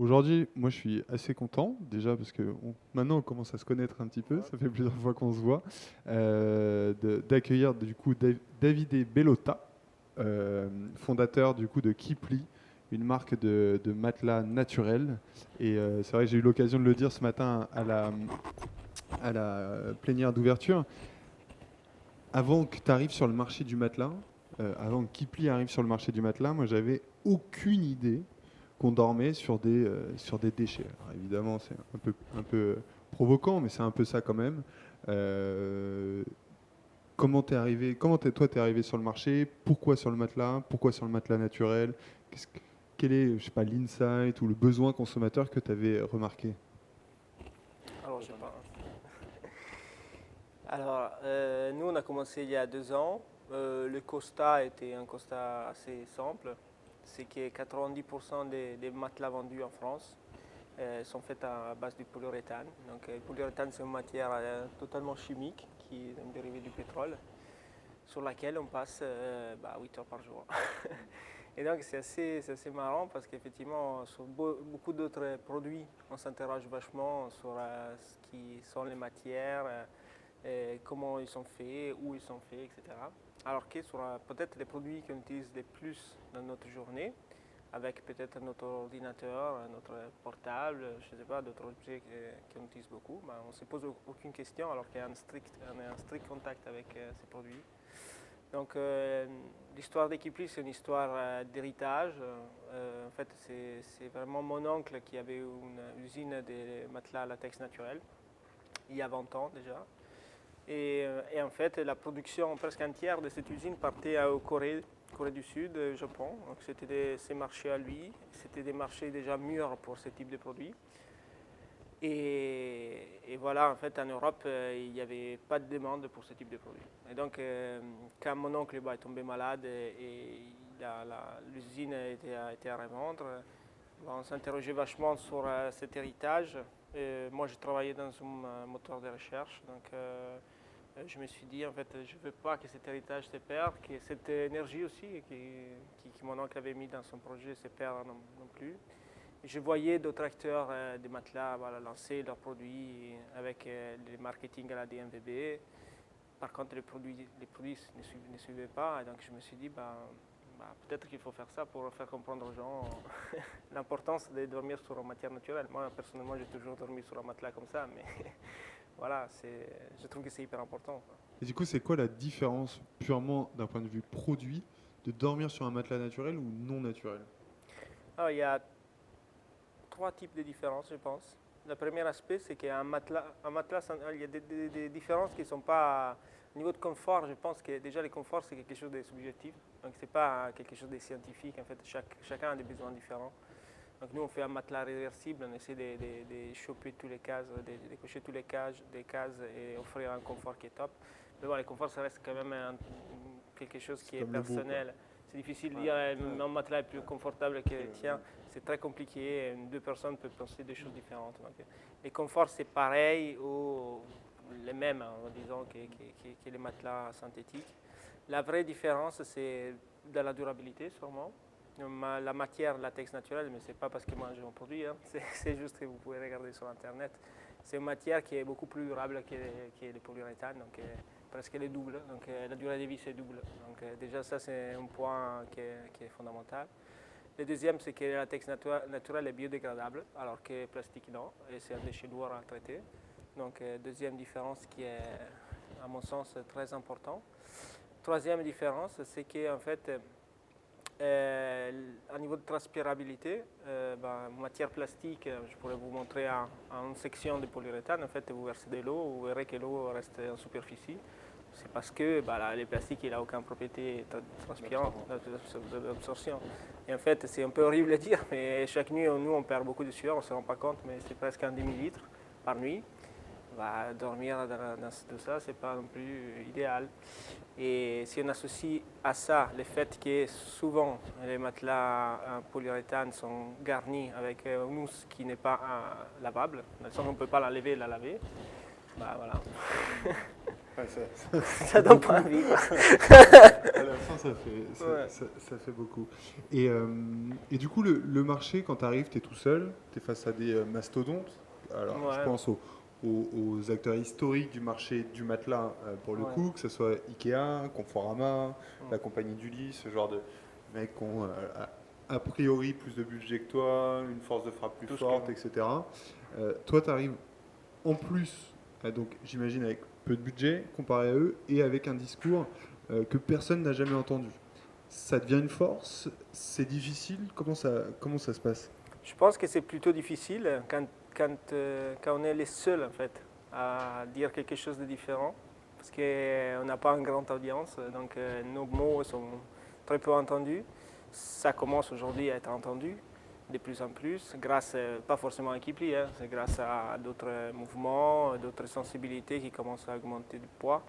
Aujourd'hui, moi, je suis assez content, déjà, parce que maintenant, on commence à se connaître un petit peu, ça fait plusieurs fois qu'on se voit, d'accueillir, du coup, Davide Bellota, fondateur, du coup, de Keeply, une marque de matelas naturels. Et c'est vrai que j'ai eu l'occasion de le dire ce matin à la plénière d'ouverture. Avant que tu arrives sur le marché du matelas, avant que Keeply arrive sur le marché du matelas, moi, j'avais aucune idée qu'on dormait sur des déchets. Alors évidemment, c'est un peu provoquant, mais c'est un peu ça quand même. Euh, toi, t'es arrivé sur le marché? Pourquoi sur le matelas? Pourquoi sur le matelas naturel? Quel est, je sais pas, l'insight ou le besoin consommateur que tu avais remarqué? Alors, je pense. Alors, nous, on a commencé il y a 2 ans. Le constat était un constat assez simple. C'est que 90% des matelas vendus en France sont faits à base du polyuréthane. Donc, le polyuréthane, c'est une matière totalement chimique qui est un dérivé du pétrole sur laquelle on passe 8 heures par jour. Et donc, c'est assez marrant parce qu'effectivement, sur beaucoup d'autres produits, on s'interroge vachement sur ce qui sont les matières, comment ils sont faits, où ils sont faits, etc. Alors que sur peut-être les produits qu'on utilise le plus dans notre journée, avec peut-être notre ordinateur, notre portable, je ne sais pas, d'autres objets qu'on utilise beaucoup, ben, on ne se pose aucune question alors qu'on est en strict contact avec ces produits. Donc l'histoire d'Equipli, c'est une histoire d'héritage. En fait, c'est vraiment mon oncle qui avait une usine de matelas à latex naturel, il y a 20 ans déjà. Et en fait, la production presque entière de cette usine partait au Corée du Sud, Japon. Donc c'était ses marchés à lui. C'était des marchés déjà mûrs pour ce type de produits. Et voilà, en fait, en Europe, il n'y avait pas de demande pour ce type de produit. Et donc, quand mon oncle est tombé malade et l'usine a été à revendre, on s'interrogeait vachement sur cet héritage. Moi, je travaillais dans un moteur de recherche, donc je me suis dit, en fait, je ne veux pas que cet héritage se perde, que cette énergie aussi que mon oncle avait mis dans son projet se perde non plus. Je voyais d'autres acteurs des matelas lancer leurs produits avec le marketing à la DMVB. Par contre, les produits ne suivaient pas. Et donc, je me suis dit, peut-être qu'il faut faire ça pour faire comprendre aux gens l'importance de dormir sur une matière naturelle. Moi, personnellement, j'ai toujours dormi sur un matelas comme ça, mais voilà, je trouve que c'est hyper important, quoi. Et du coup, c'est quoi la différence, purement d'un point de vue produit, de dormir sur un matelas naturel ou non naturel? Alors, il y a 3 types de différences, je pense. Le premier aspect, c'est qu'un matelas, il y a des différences qui ne sont pas. Au niveau de confort, je pense que déjà le confort, c'est quelque chose de subjectif. Donc, ce n'est pas quelque chose de scientifique. En fait, chacun a des besoins différents. Donc, nous, on fait un matelas réversible. On essaie de choper tous les cases, de cocher tous des cases et offrir un confort qui est top. Mais bon, le confort, ça reste quand même quelque chose C'est qui est comme le beau, quoi. personnel. C'est difficile de dire mon matelas est plus confortable que le tien. C'est très compliqué. Deux personnes peuvent penser des choses différentes. Donc, les conforts, c'est pareil ou les mêmes, hein, disons, que les matelas synthétiques. La vraie différence, c'est dans la durabilité, sûrement. La matière latex naturel, mais ce n'est pas parce que moi j'en produis, hein. C'est juste que vous pouvez regarder sur Internet. C'est une matière qui est beaucoup plus durable que le polyuréthane, donc presque le double. Donc la durée de vie, c'est double. Donc déjà, ça, c'est un point qui est fondamental. Le deuxième, c'est que le latex naturel est biodégradable, alors que le plastique, non, et c'est un déchet lourd à traiter. Donc, deuxième différence qui est, à mon sens, très important. Troisième différence, c'est qu'en fait, à niveau de transpirabilité, matière plastique, je pourrais vous montrer en section de polyuréthane. En fait, vous versez de l'eau, vous verrez que l'eau reste en superficie. C'est parce que le plastique n'a aucune propriété transpirante d'absorption. Et en fait, c'est un peu horrible à dire, mais chaque nuit, nous, on perd beaucoup de sueur, on ne se rend pas compte, mais c'est presque un demi-litre par nuit. Dormir dans tout ça, c'est pas non plus idéal. Et si on associe à ça le fait que souvent les matelas en polyuréthane sont garnis avec une mousse qui n'est pas lavable, dans le sens qu'on ne peut pas l'enlever et la laver, voilà. Ouais, Ça donne pas envie. à la fin, Ouais. ça fait beaucoup. Et du coup, le marché, quand tu arrives, tu es tout seul, tu es face à des mastodontes. Alors, je Ouais, pense aux acteurs historiques du marché du matelas, pour le ouais. coup, que ce soit Ikea, Conforama, Mm. la compagnie du lit, ce genre de mecs qui ont a priori plus de budget que toi, une force de frappe plus Tout ce que. forte, etc. Toi, tu arrives en plus, donc j'imagine avec peu de budget comparé à eux et avec un discours que personne n'a jamais entendu. Ça devient une force, c'est difficile, comment ça se passe? Je pense que c'est plutôt difficile quand on est les seuls en fait à dire quelque chose de différent parce qu'on n'a pas une grande audience, donc nos mots sont très peu entendus. Ça commence aujourd'hui à être entendu de plus en plus, grâce, pas forcément à Kipli, hein, c'est grâce à d'autres mouvements, d'autres sensibilités qui commencent à augmenter du poids.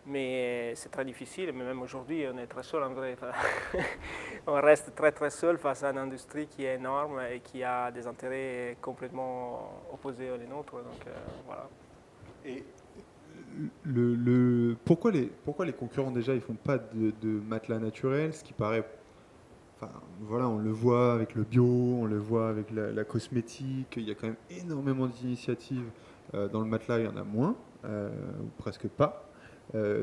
Mais c'est très difficile, mais même aujourd'hui, on est très seul en vrai. Enfin, on reste très très seul face à une industrie qui est énorme et qui a des intérêts complètement opposés aux nôtres. Donc voilà. Et pourquoi les concurrents déjà ils font pas de matelas naturels, ce qui paraît, enfin voilà, on le voit avec le bio, on le voit avec la cosmétique, il y a quand même énormément d'initiatives. Dans le matelas, il y en a moins, ou presque pas.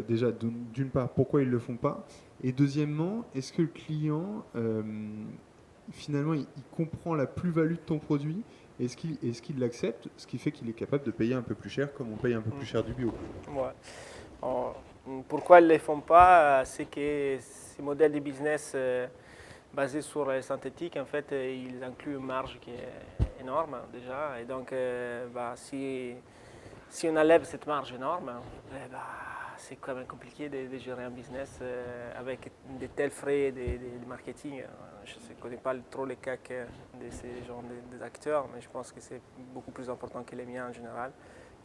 Déjà, d'une part, pourquoi ils ne le font pas? Et deuxièmement, est-ce que le client, finalement, il comprend la plus-value de ton produit? Est-ce qu'il l'accepte? Ce qui fait qu'il est capable de payer un peu plus cher, comme on paye un peu plus cher du bio. Ouais. En- Pourquoi ils ne le font pas? C'est que ces modèles de business basés sur le synthétique, en fait, ils incluent une marge qui est énorme déjà. Et donc, si on enlève cette marge énorme, c'est quand même compliqué de gérer un business avec de tels frais de marketing. Je ne connais pas trop les cas de ces genres des acteurs, mais je pense que c'est beaucoup plus important que les miens en général.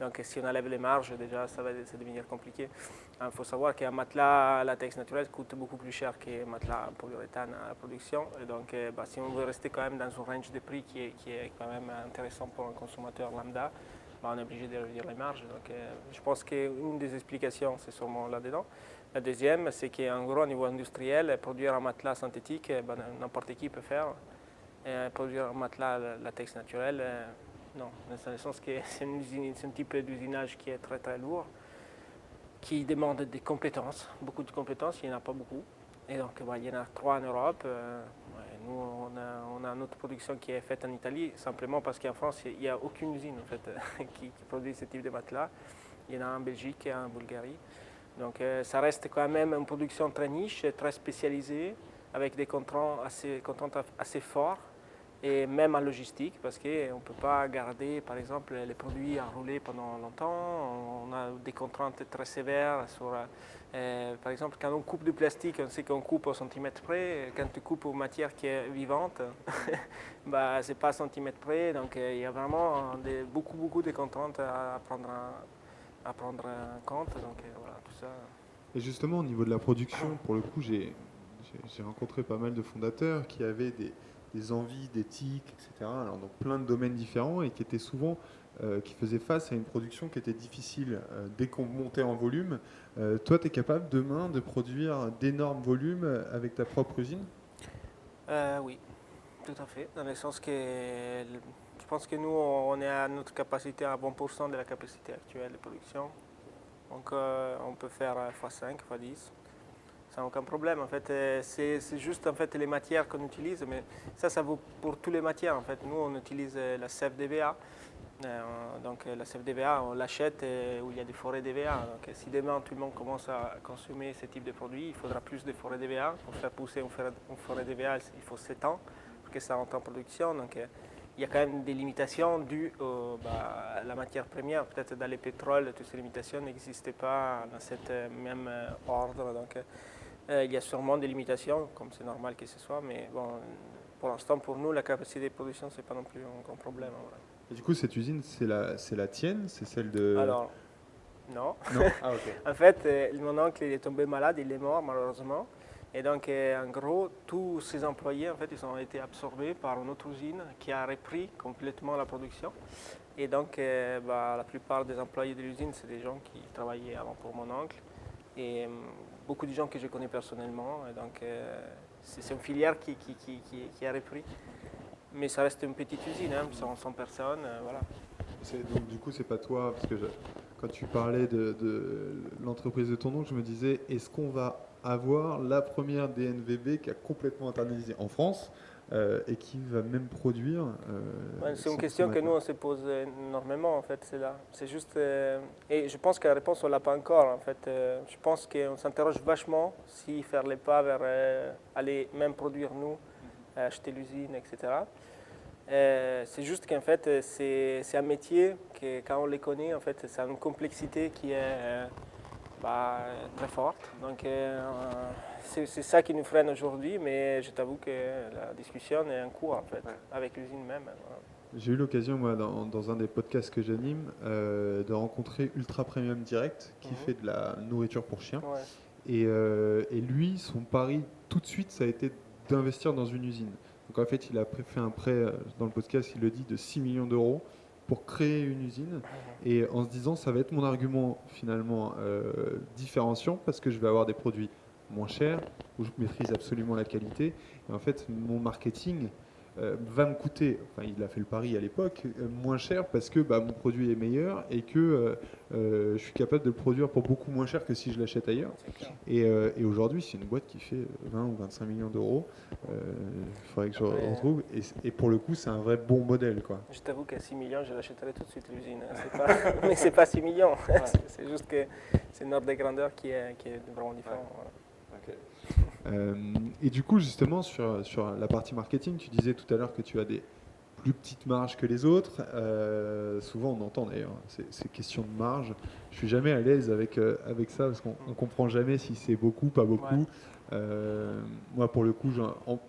Donc si on enlève les marges, déjà, ça va devenir compliqué. Il faut savoir qu'un matelas latex naturel coûte beaucoup plus cher qu'un matelas polyuréthane à la production. Et donc, si on veut rester quand même dans un range de prix qui est quand même intéressant pour un consommateur lambda, on est obligé de réduire les marges. Donc, je pense qu'une des explications, c'est sûrement là-dedans. La deuxième, c'est qu'en gros, au niveau industriel, produire un matelas synthétique, n'importe qui peut faire. Et produire un matelas latex naturel, non. Dans le sens que c'est un type d'usinage qui est très très lourd, qui demande des compétences, beaucoup de compétences, il n'y en a pas beaucoup. Et donc, il y en a trois en Europe. Nous, on a notre production qui est faite en Italie, simplement parce qu'en France, il n'y a aucune usine en fait, qui produit ce type de matelas. Il y en a en Belgique et en Bulgarie. Donc, ça reste quand même une production très niche, très spécialisée, avec des contraintes assez forts et même en logistique, parce qu'on ne peut pas garder, par exemple, les produits enroulés pendant longtemps. On a des contraintes très sévères sur, par exemple, quand on coupe du plastique, on sait qu'on coupe au centimètre près. Quand tu coupes une matière qui est vivante, c'est pas au centimètre près. Donc, il y a vraiment beaucoup de contraintes à prendre en compte. Donc, voilà, tout ça. Et justement, au niveau de la production, pour le coup, j'ai rencontré pas mal de fondateurs qui avaient des envies, d'éthique, etc. Alors, dans plein de domaines différents et qui étaient souvent, qui faisaient face à une production qui était difficile dès qu'on montait en volume. Toi, tu es capable demain de produire d'énormes volumes avec ta propre usine? Oui, tout à fait. Dans le sens que je pense que nous, on est à notre capacité à 20% de la capacité actuelle de production. Donc, on peut faire x5, x10, sans aucun problème. En fait, c'est juste en fait les matières qu'on utilise, mais ça vaut pour toutes les matières. En fait, nous, on utilise la sève d'EVA. Donc, la sève d'EVA, on l'achète où il y a des forêts d'EVA. Donc, si demain tout le monde commence à consommer ce type de produit, il faudra plus de forêts d'EVA. Pour faire pousser une forêt d'EVA, il faut 7 ans pour que ça rentre en production. Donc, il y a quand même des limitations dues à la matière première. Peut-être dans les pétroles, toutes ces limitations n'existaient pas dans cette même ordre. Donc, il y a sûrement des limitations, comme c'est normal que ce soit. Mais bon, pour l'instant, pour nous, la capacité de production, ce n'est pas non plus un grand problème. Voilà. Et du coup, cette usine, c'est la tienne? C'est celle de... Alors, non. Non? Ah, ok. En fait, mon oncle il est tombé malade, il est mort malheureusement. Et donc, en gros, tous ces employés, en fait, ils ont été absorbés par une autre usine qui a repris complètement la production. Et donc, la plupart des employés de l'usine, c'est des gens qui travaillaient avant pour mon oncle. Et beaucoup de gens que je connais personnellement. Et donc, c'est une filière qui a repris. Mais ça reste une petite usine, hein, 100 personnes, voilà. Donc du coup, c'est pas toi, parce que quand tu parlais de l'entreprise de ton oncle, je me disais, est-ce qu'on va avoir la première DNVB qui a complètement internalisé en France et qui va même produire Ouais, c'est une son question que matelas. nous, on se pose énormément, en fait, c'est là. C'est juste... et je pense que la réponse, on l'a pas encore, en fait. Je pense qu'on s'interroge vachement si faire les pas vers aller même produire nous, acheter l'usine, etc. C'est juste qu'en fait, c'est un métier que quand on les connaît, en fait, ça a une complexité qui est très forte. Donc, c'est ça qui nous freine aujourd'hui, mais je t'avoue que la discussion est en cours, en fait, avec l'usine même. Voilà. J'ai eu l'occasion, moi, dans un des podcasts que j'anime, de rencontrer Ultra Premium Direct, qui fait de la nourriture pour chiens. Ouais. Et lui, son pari tout de suite, ça a été d'investir dans une usine. Donc en fait, il a fait un prêt, dans le podcast, il le dit, de 6 millions d'euros pour créer une usine. Et en se disant, ça va être mon argument finalement différenciant parce que je vais avoir des produits moins chers, où je maîtrise absolument la qualité. Et en fait, mon marketing va me coûter, enfin il a fait le pari à l'époque, moins cher parce que mon produit est meilleur et que je suis capable de le produire pour beaucoup moins cher que si je l'achète ailleurs. Et aujourd'hui, c'est une boîte qui fait 20 ou 25 millions d'euros. Il faudrait que je retrouve. Et pour le coup, c'est un vrai bon modèle, quoi. Je t'avoue qu'à 6 millions, je l'achèterais tout de suite l'usine. Mais c'est pas 6 millions. Ouais. C'est juste que c'est une ordre de grandeur qui est vraiment différent. Ouais. Voilà. Okay. Et du coup, justement, sur la partie marketing, tu disais tout à l'heure que tu as des plus petites marges que les autres. Souvent, on entend d'ailleurs ces questions de marge. Je suis jamais à l'aise avec ça parce qu'on ne comprend jamais si c'est beaucoup, pas beaucoup. Ouais. Moi, pour le coup,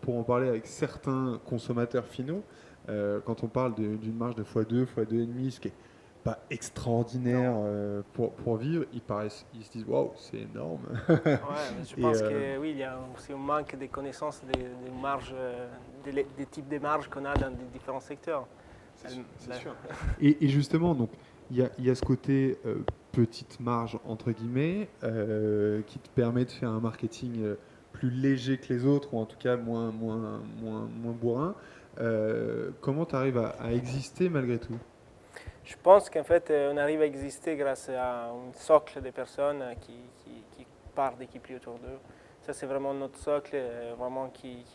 pour en parler avec certains consommateurs finaux, quand on parle d'une marge de x2, x2,5, ce qui est pas extraordinaire pour vivre, ils se disent waouh, c'est énorme. Ouais, mais je pense que oui, il y a aussi un manque de connaissances des marges, des types de marges qu'on a dans des différents secteurs. C'est sûr. Et justement, donc il y a ce côté petite marge entre guillemets qui te permet de faire un marketing plus léger que les autres, ou en tout cas moins bourrin. Comment tu arrives à exister malgré tout? Je pense qu'en fait, on arrive à exister grâce à un socle de personnes qui partent et qui plient autour d'eux. Ça, c'est vraiment notre socle vraiment qui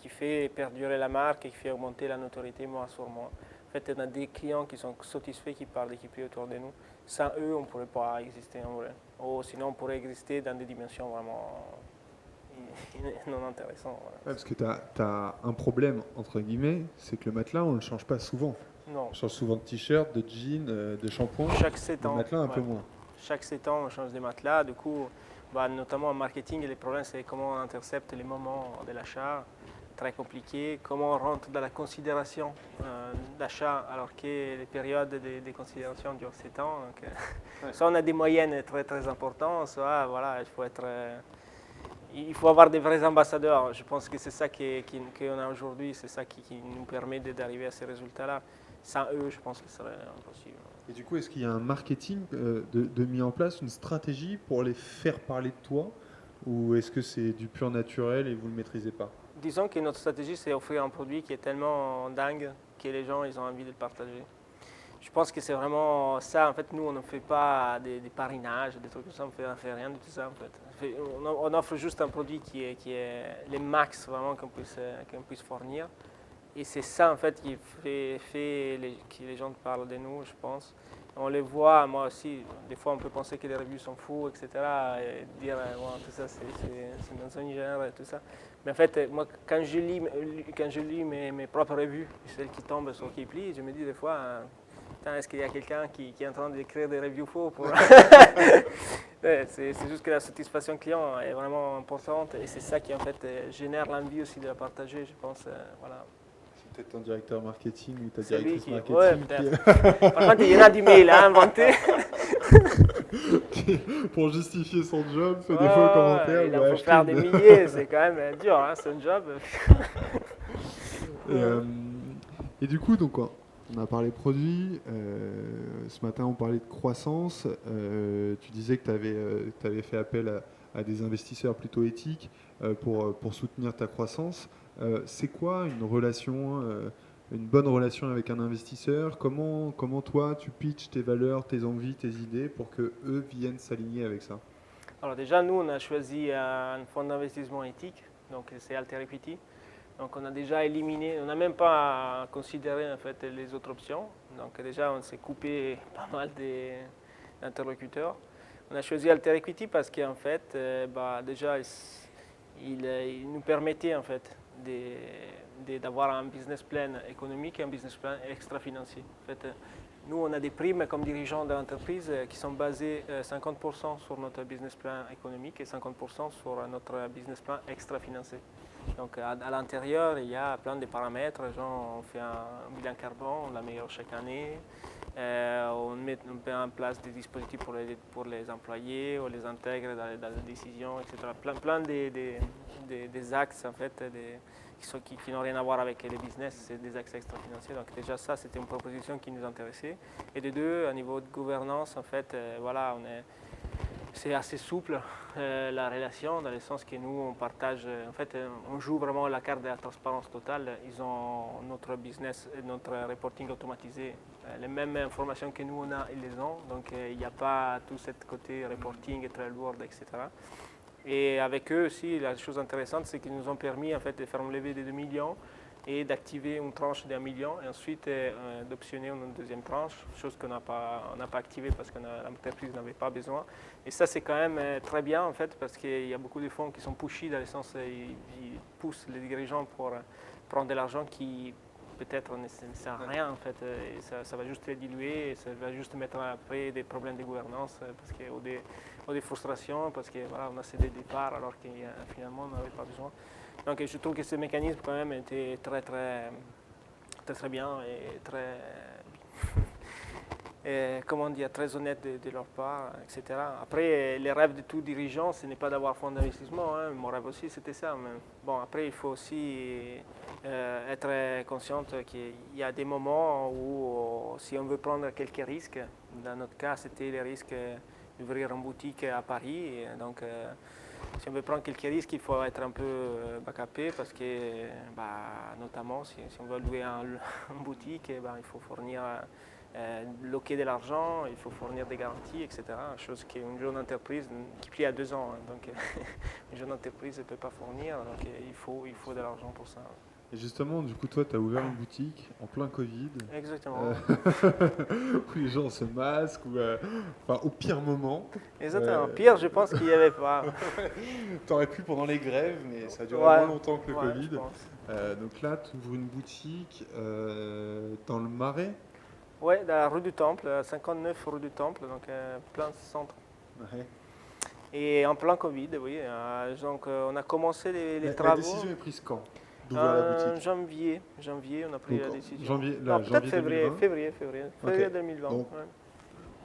fait perdurer la marque et qui fait augmenter la notoriété mois sur mois. En fait, on a des clients qui sont satisfaits, qui parlent et qui plient autour de nous. Sans eux, on ne pourrait pas exister en vrai. Ou sinon, on pourrait exister dans des dimensions vraiment non intéressantes. Voilà. Ouais, parce que tu as un problème, entre guillemets, c'est que le matelas, on ne le change pas souvent. Non. On change souvent de t-shirt, de jeans, de shampoing. Chaque 7 ans. Le matelas, un peu moins. Chaque 7 ans, on change de matelas. Du coup, notamment en marketing, le problème, c'est comment on intercepte les moments de l'achat. Très compliqué. Comment on rentre dans la considération d'achat alors que les périodes de considération durent 7 ans. Donc, soit on a des moyennes très, très importantes, soit voilà, il faut avoir des vrais ambassadeurs. Je pense que c'est ça qu'on a aujourd'hui, c'est ça qui nous permet d'arriver à ces résultats-là. Sans eux, je pense que ce serait impossible. Et du coup, est-ce qu'il y a un marketing de mis en place, une stratégie pour les faire parler de toi, ou est-ce que c'est du pur naturel et vous ne le maîtrisez pas? Disons que notre stratégie, c'est offrir un produit qui est tellement dingue que les gens ils ont envie de le partager. Je pense que c'est vraiment ça. En fait, nous, on ne fait pas des parrainages, des trucs comme ça, on ne fait rien de tout ça. En fait. On offre juste un produit qui est le max vraiment qu'on puisse fournir. Et c'est ça, en fait, qui fait que les gens parlent de nous, je pense. On les voit, moi aussi, des fois on peut penser que les reviews sont fous, etc. Et dire, tout ça, c'est mensongère et tout ça. Mais en fait, moi, quand je lis mes propres revues, celles qui tombent sur Keeply, je me dis des fois, est-ce qu'il y a quelqu'un qui est en train d'écrire des reviews faux pour... C'est juste que la satisfaction client est vraiment importante et c'est ça qui, en fait, génère l'envie aussi de la partager, je pense. Voilà. Peut-être ton directeur marketing ou ta directrice marketing. Ouais, peut-être. Par contre, il y en a du mail à inventer. Pour justifier son job, fait Ouais, des faux ouais, commentaires il ou en faut acheter faire des milliers, c'est quand même dur, hein, c'est un job. Et, euh, et du coup, donc, on a parlé produit. Ce matin, on parlait de croissance. Tu disais que tu avais fait appel à des investisseurs plutôt éthiques pour soutenir ta croissance. C'est quoi une relation, une bonne relation avec un investisseur? Comment toi, tu pitches tes valeurs, tes envies, tes idées pour que eux viennent s'aligner avec ça? Alors déjà, nous, on a choisi un fonds d'investissement éthique, donc c'est Alter Equity. Donc on a déjà éliminé, on n'a même pas considéré en fait les autres options. Donc déjà, on s'est coupé pas mal d'interlocuteurs. On a choisi Alter Equity parce qu'en fait, déjà, il nous permettait en fait d'avoir un business plan économique et un business plan extra-financier. En fait, nous, on a des primes comme dirigeants de l'entreprise qui sont basées 50% sur notre business plan économique et 50% sur notre business plan extra-financier. Donc à l'intérieur, il y a plein de paramètres. Genre, on fait un bilan carbone, on l'améliore chaque année. On met en place des dispositifs pour les employés, on les intègre dans les décisions, etc. Plein des axes en fait, qui n'ont rien à voir avec les business, c'est des axes extra-financiers. Donc déjà ça, c'était une proposition qui nous intéressait. Et de deux, au niveau de gouvernance, en fait, voilà, c'est assez souple la relation, dans le sens que nous, on partage, en fait, on joue vraiment la carte de la transparence totale. Ils ont notre business, notre reporting automatisé, les mêmes informations que nous on a, ils les ont. Donc il n'y a pas tout ce côté reporting très lourd, etc. Et avec eux aussi, la chose intéressante, c'est qu'ils nous ont permis en fait, de faire une levée de 2 millions et d'activer une tranche d'1 million et ensuite d'optionner une deuxième tranche, chose qu'on n'a pas activée parce que l'entreprise n'avait pas besoin. Et ça, c'est quand même très bien en fait parce qu'il y a beaucoup de fonds qui sont pushy dans le sens ils poussent les dirigeants pour prendre de l'argent qui peut-être ne sert à rien en fait. Et ça va juste les diluer et ça va juste mettre après des problèmes de gouvernance parce que, ou des frustrations parce que voilà, on a cédé des parts alors que finalement on n'avait pas besoin. Donc je trouve que ce mécanisme quand même était très bien et très et, comment dire, très honnête de leur part, etc. Après, les rêves de tout dirigeant, ce n'est pas d'avoir fonds d'investissement. Hein. Mon rêve aussi, c'était ça. Mais bon, après, il faut aussi être conscient qu'il y a des moments où, si on veut prendre quelques risques, dans notre cas, c'était le risque d'ouvrir une boutique à Paris. Et donc, si on veut prendre quelques risques, il faut être un peu backupé parce que, notamment, si on veut louer une boutique, il faut fournir loquer de l'argent, il faut fournir des garanties, etc. Chose qu'une jeune entreprise qui plie à 2 ans, hein, donc une jeune entreprise ne peut pas fournir, donc il faut de l'argent pour ça. Et justement, du coup, toi, tu as ouvert une boutique en plein Covid, Exactement. où les gens se masquent, enfin, au pire moment. Exactement. Pire, je pense qu'il n'y avait pas. T'aurais pu pendant les grèves, mais ça a duré Ouais, moins longtemps que le ouais, je Covid. pense. Donc là, tu ouvres une boutique dans le Marais. Oui, dans la rue du Temple, 59 rue du Temple, donc plein centre. Ouais. Et en plein Covid, oui. Donc on a commencé les La travaux. décision est prise quand d'ouvrir la boutique? Janvier, on a pris Donc, la décision. janvier, Non, là, peut-être janvier février, 2020. février Ok. 2020. Donc, Ouais.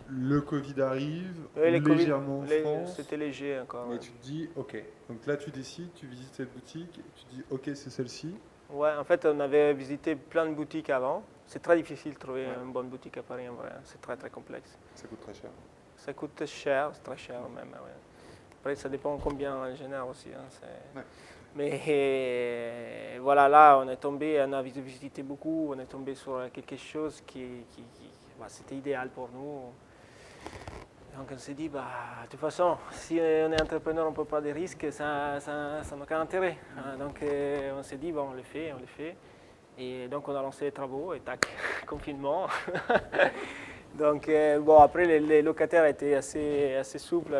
le Covid arrive Les Covid, légèrement en France, c'était léger encore. mais Ouais. tu te dis, ok. Donc là, tu décides, tu visites cette boutique, tu te dis, ok, c'est celle-ci. Ouais, en fait, on avait visité plein de boutiques avant. C'est très difficile de trouver Ouais. une bonne boutique à Paris en vrai. C'est très très complexe. Ça coûte très cher. Ça coûte cher, c'est très cher même. Ouais. Après, ça dépend combien en général aussi. Hein, Ouais. mais voilà, là, on est tombé, on a visité beaucoup, on est tombé sur quelque chose c'était idéal pour nous. Donc on s'est dit, de toute façon, si on est entrepreneur, on ne prend pas de risques, ça n'a aucun intérêt. Hein. Donc on s'est dit, on le fait. Et donc on a lancé les travaux et tac, confinement. Donc après les locataires étaient assez souples,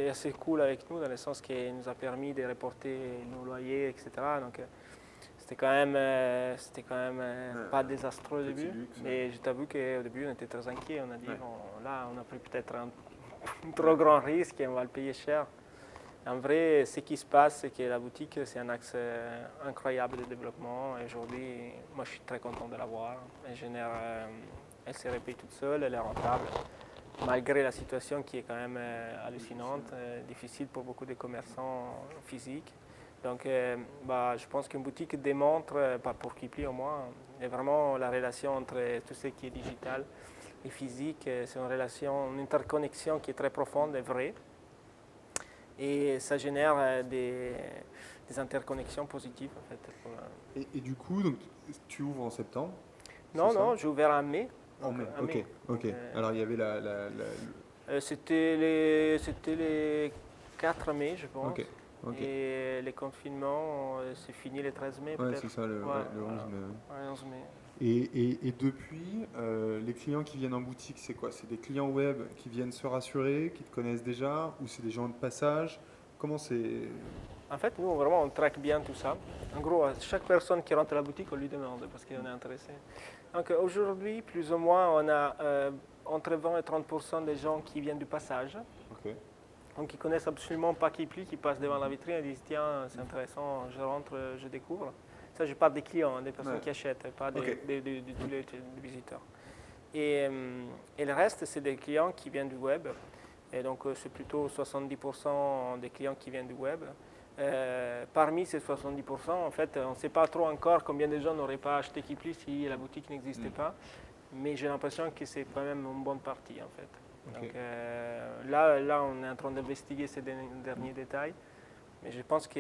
assez cool avec nous, dans le sens qu'il nous a permis de reporter nos loyers, etc. Donc c'était quand même pas désastreux au début. luxe, Mais je t'avoue qu'au début on était très inquiets. On a dit, là on a pris peut-être un trop grand risque et on va le payer cher. En vrai, ce qui se passe, c'est que la boutique, c'est un axe incroyable de développement. Et aujourd'hui, moi, je suis très content de l'avoir. Elle se répète toute seule, elle est rentable. malgré la situation qui est quand même hallucinante, difficile pour beaucoup de commerçants physiques. Donc, je pense qu'une boutique démontre, pas pour Kipli au moins, est vraiment la relation entre tout ce qui est digital et physique. C'est une interconnexion qui est très profonde et vraie. Et ça génère des interconnexions positives en fait. Et du coup, donc, tu ouvres en septembre? Non, j'ai ouvert en mai. En mai, En mai. ok. Alors il y avait c'était les 4 mai, je pense. Ok. Et les confinements, c'est fini le 13 mai Ouais, peut-être. c'est ça, le 11 mai. Ouais, 11 mai. Et depuis, les clients qui viennent en boutique, c'est quoi? C'est des clients web qui viennent se rassurer, qui te connaissent déjà, ou c'est des gens de passage? Comment c'est? En fait, nous, vraiment, on traque bien tout ça. En gros, à chaque personne qui rentre à la boutique, on lui demande parce qu'on est intéressé. Donc aujourd'hui, plus ou moins, on a entre 20 et 30% des gens qui viennent du passage. Ok. Donc ils connaissent absolument pas Kipli, qui passent devant la vitrine et disent tiens, c'est intéressant, je rentre, je découvre. Ça, je parle des clients, des personnes qui achètent, pas de tous les visiteurs. Et le reste, c'est des clients qui viennent du web. Et donc, c'est plutôt 70% des clients qui viennent du web. Parmi ces 70%, en fait, on ne sait pas trop encore combien de gens n'auraient pas acheté Kipli si la boutique n'existait pas. Mais j'ai l'impression que c'est quand même une bonne partie, en fait. Donc, là, on est en train d'investiguer ces derniers détails. Mais je pense que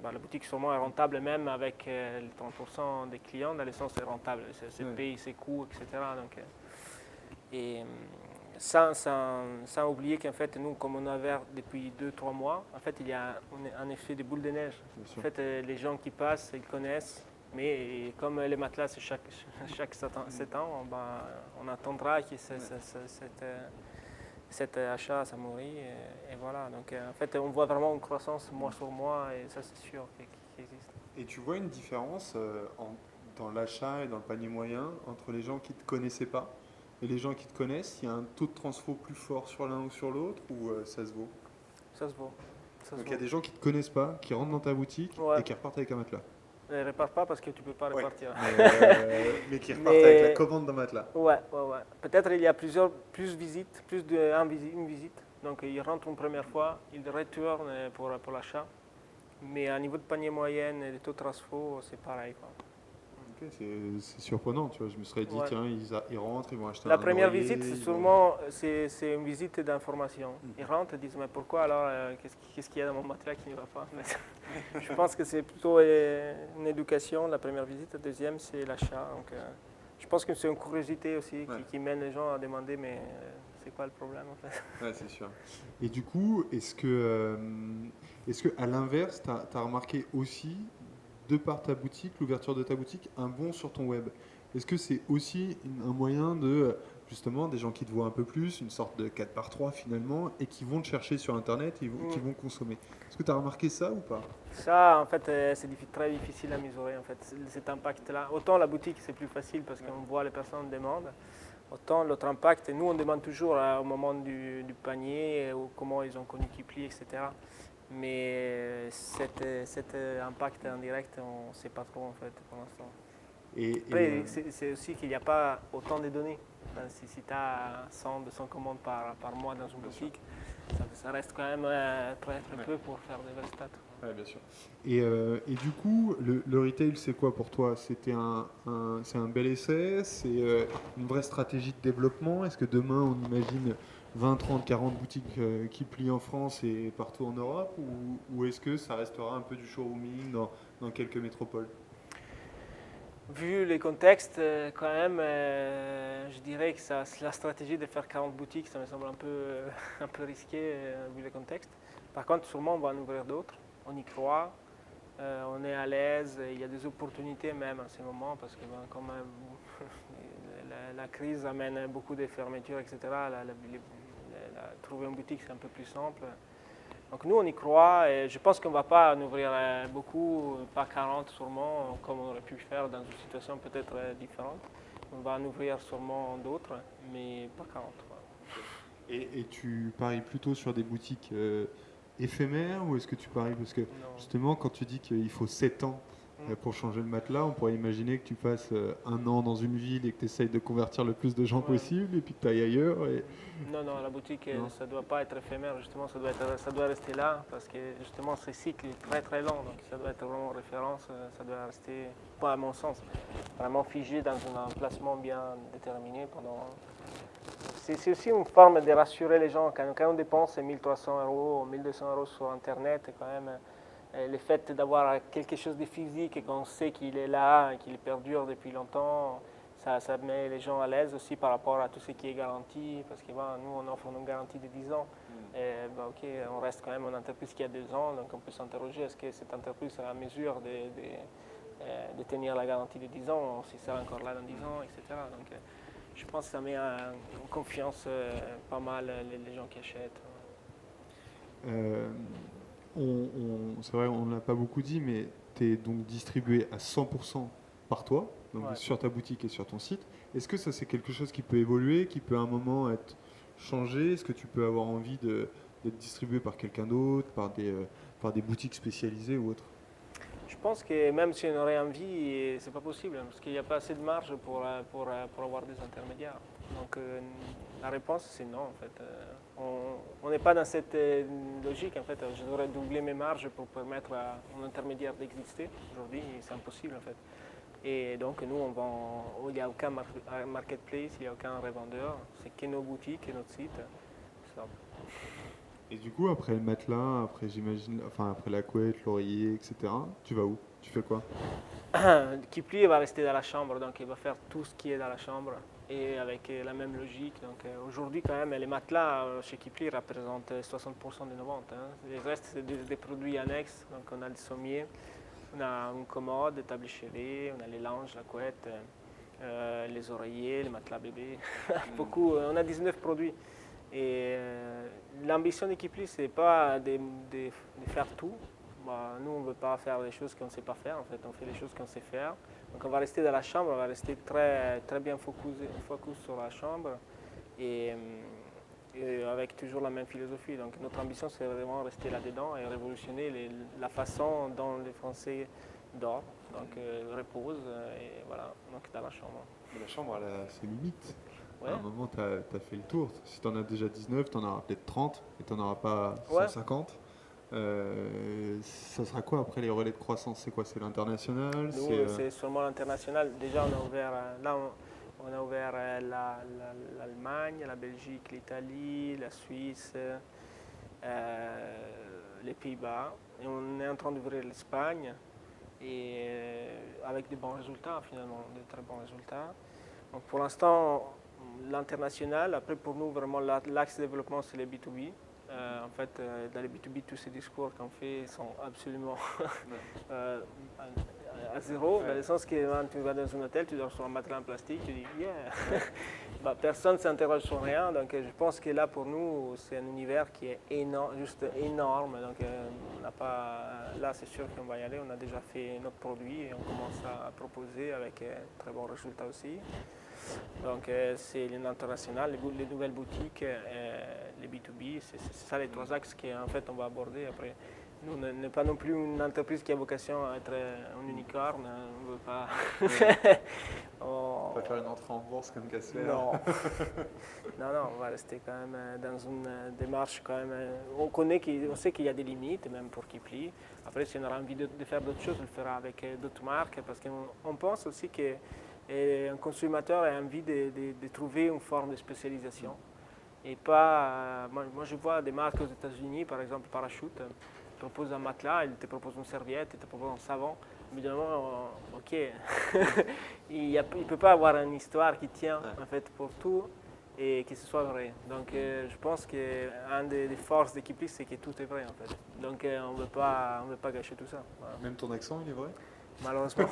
la boutique sûrement est rentable même avec les 30% des clients, dans le sens c'est rentable, c'est paye ses coûts, etc. Donc, sans oublier qu'en fait, nous, comme on a ouvert depuis 2-3 mois, en fait, il y a un effet de boule de neige. En fait, les gens qui passent, ils connaissent, mais comme les matelas, c'est chaque 7 ans, on attendra que cet achat, ça mourit, et voilà. Donc, en fait, on voit vraiment une croissance mois sur mois, et ça, c'est sûr qu'il existe. Et tu vois une différence dans l'achat et dans le panier moyen entre les gens qui ne te connaissaient pas et les gens qui te connaissent? Il y a un taux de transfo plus fort sur l'un ou sur l'autre, ou ça se vaut? Ça se vaut. Donc il y a des gens qui ne te connaissent pas, qui rentrent dans ta boutique et qui repartent avec un matelas. Ne répare pas parce que tu ne peux pas repartir. Mais qui repartent avec la commande d'un matelas. Ouais. Peut-être il y a plus visites, une visite. Donc ils rentrent une première fois, ils retournent pour l'achat. Mais à niveau de panier moyen et de taux de transfo, c'est pareil, quoi. Ok, c'est surprenant, tu vois. Je me serais dit, tiens, ils rentrent, ils vont acheter La un première noyer, visite, c'est une visite d'information. Ils rentrent et disent, mais pourquoi alors, qu'est-ce qu'il y a dans mon matelas qui ne va pas? Je pense que c'est plutôt une éducation, la première visite. La deuxième, c'est l'achat. Donc, je pense que c'est une curiosité aussi qui mène les gens à demander, mais c'est quoi le problème en fait? Ouais, c'est sûr. Et du coup, est-ce que à l'inverse, tu as remarqué aussi, de par ta boutique, l'ouverture de ta boutique, un bond sur ton web? Est-ce que c'est aussi un moyen de, justement, des gens qui te voient un peu plus, une sorte de 4x3 finalement, et qui vont te chercher sur Internet et qui vont consommer? Est-ce que tu as remarqué ça ou pas? Ça, en fait, c'est très difficile à mesurer, en fait, cet impact-là. Autant la boutique, c'est plus facile parce qu'on voit les personnes demandent. Autant l'autre impact, nous on demande toujours au moment du panier ou comment ils ont connu Kipli, etc. Mais cet impact indirect, on ne sait pas trop en fait pour l'instant. Après, c'est aussi qu'il n'y a pas autant de données. Enfin, si tu as 100, 200 commandes par mois dans une boutique, ça reste quand même très peu pour faire des vrais stats. Oui, bien sûr. Et du coup, le retail, c'est quoi pour toi? C'est un bel essai? C'est une vraie stratégie de développement? Est-ce que demain, on imagine 20, 30, 40 boutiques qui plient en France et partout en Europe? Ou est-ce que ça restera un peu du showrooming dans quelques métropoles? Vu les contextes, quand même, je dirais que la stratégie de faire 40 boutiques, ça me semble un peu risqué vu les contextes. Par contre, sûrement, on va en ouvrir d'autres. On y croit, on est à l'aise, il y a des opportunités même en ce moment parce que comme la crise amène beaucoup de fermetures, etc., trouver une boutique, c'est un peu plus simple. Donc nous, on y croit et je pense qu'on ne va pas en ouvrir beaucoup, pas 40 sûrement, comme on aurait pu faire dans une situation peut-être différente. On va en ouvrir sûrement d'autres, mais pas 40. Et tu paries plutôt sur des boutiques éphémères ou est-ce que tu paries parce que justement quand tu dis qu'il faut 7 ans Et pour changer le matelas, on pourrait imaginer que tu passes 1 an dans une ville et que tu essayes de convertir le plus de gens Ouais. possible et puis que tu ailles ailleurs. Non, non, la boutique, Non. ça ne doit pas être éphémère, justement, ça doit rester là, parce que justement, ce cycle est très très long, donc ça doit être vraiment référence, ça doit rester, pas à mon sens, vraiment figé dans un emplacement bien déterminé pendant... C'est aussi une forme de rassurer les gens, quand on dépense 1300 euros ou 1200 euros sur Internet, quand même, le fait d'avoir quelque chose de physique et qu'on sait qu'il est là, et qu'il perdure depuis longtemps, ça met les gens à l'aise aussi par rapport à tout ce qui est garanti, parce que nous, on offre une garantie de 10 ans. Et, ok, on reste quand même une entreprise qui a 2 ans, donc on peut s'interroger, est-ce que cette entreprise sera en mesure de tenir la garantie de 10 ans, si ça sera encore là dans 10 ans, etc. Donc, je pense que ça met en confiance pas mal les gens qui achètent. Euh, c'est vrai, on ne l'a pas beaucoup dit, mais tu es donc distribué à 100% par toi, donc Ouais. sur ta boutique et sur ton site. Est-ce que ça, c'est quelque chose qui peut évoluer, qui peut à un moment être changé? Est-ce que tu peux avoir envie d'être distribué par quelqu'un d'autre, par des boutiques spécialisées ou autres? Je pense que même si on aurait envie, c'est pas possible, parce qu'il n'y a pas assez de marge pour avoir des intermédiaires. Donc la réponse c'est non en fait. On n'est pas dans cette logique en fait. Je devrais doubler mes marges pour permettre à un intermédiaire d'exister. Aujourd'hui c'est impossible en fait. Et donc nous on vend, il n'y a aucun marketplace, il n'y a aucun revendeur, c'est que nos boutiques et notre site. Ça. Et du coup, après le matelas, après j'imagine, enfin après la couette, l'oreiller, etc., tu vas où? Tu fais quoi? Kipli va rester dans la chambre, donc il va faire tout ce qui est dans la chambre et avec la même logique. Donc aujourd'hui quand même les matelas chez Kipli représentent 60% de nos ventes. Les restes c'est des produits annexes, donc on a le sommier, on a une commode, des tables chérées, on a les linges, la couette, les oreillers, les matelas bébés, beaucoup. On a 19 produits. Et l'ambition de Kipli c'est pas de faire tout. Nous, on ne veut pas faire des choses qu'on ne sait pas faire. En fait, on fait des choses qu'on sait faire. Donc, on va rester dans la chambre, on va rester très, très bien focus sur la chambre et avec toujours la même philosophie. Donc, notre ambition, c'est vraiment rester là-dedans et révolutionner la façon dont les Français dorment, donc reposent et voilà, donc dans la chambre. Mais la chambre, c'est limite. Ouais. À un moment, tu as fait le tour. Si tu en as déjà 19, tu en auras peut-être 30 et tu n'en auras pas Ouais. 150. Ça sera quoi après les relais de croissance? C'est quoi? C'est l'international? Nous, c'est seulement l'international. Déjà, on a ouvert, là, on a ouvert l'Allemagne, la Belgique, l'Italie, la Suisse, les Pays-Bas. Et on est en train d'ouvrir l'Espagne et avec de bons résultats finalement, de très bons résultats. Donc pour l'instant, l'international. Après, pour nous, vraiment, l'axe de développement, c'est les B2B. En fait, dans les B2B, tous ces discours qu'on fait sont absolument à zéro, dans le sens que quand tu vas dans un hôtel, tu dors sur un matelas en plastique, tu dis yeah. Personne ne s'interroge sur rien, donc je pense que là pour nous c'est un univers qui est énorme, juste énorme, donc on n'a pas, là c'est sûr qu'on va y aller, on a déjà fait notre produit et on commence à proposer avec très bons résultats aussi. Donc c'est l'international, les nouvelles boutiques, les B2B, c'est ça les trois axes qu'en fait on va aborder après. Nous, on n'est pas non plus une entreprise qui a vocation à être un unicorne, on ne veut pas... On va faire une entrée en bourse comme Kessler. Non. non, on va rester quand même dans une démarche quand même... On sait qu'il y a des limites, même pour Kipli. Après, si on aura envie de faire d'autres choses, on le fera avec d'autres marques, parce qu'on pense aussi qu'un consommateur a envie de trouver une forme de spécialisation. Et pas... moi, je vois des marques aux États-Unis, par exemple Parachute, te propose un matelas, il te propose une serviette, il te propose un savon. Évidemment, ok, il ne peut pas avoir une histoire qui tient en fait pour tout et que ce soit vrai. Donc je pense qu'une des forces d'Equiplis, c'est que tout est vrai en fait. Donc on ne veut pas gâcher tout ça. Voilà. Même ton accent, il est vrai? Malheureusement.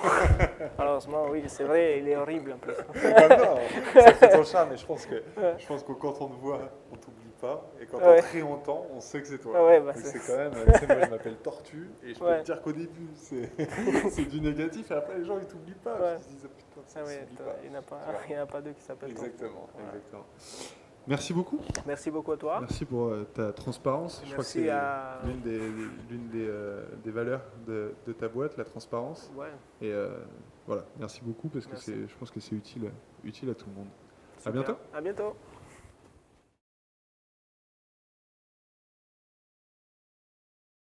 Malheureusement, oui, c'est vrai, il est horrible en plus. Ah non, ça fait ton charme, mais je pense que quand on te voit, on t'oublie pas, et quand on t'entend, on sait que c'est toi. Ouais, Donc c'est quand même, tu sais, moi je m'appelle Tortue, et je peux te dire qu'au début, c'est du négatif, et après les gens ils t'oublient pas, ils se disent, oh, putain, ça s'oublie pas. Il n'y en a pas deux qui s'appellent Exactement, Tortue. exactement. Merci beaucoup. Merci beaucoup à toi. Merci pour ta transparence. Je crois que Merci c'est à... l'une des valeurs de ta boîte, la transparence. Ouais, Et voilà, merci beaucoup parce que merci. je pense que c'est utile à tout le monde. À Super. bientôt. À bientôt.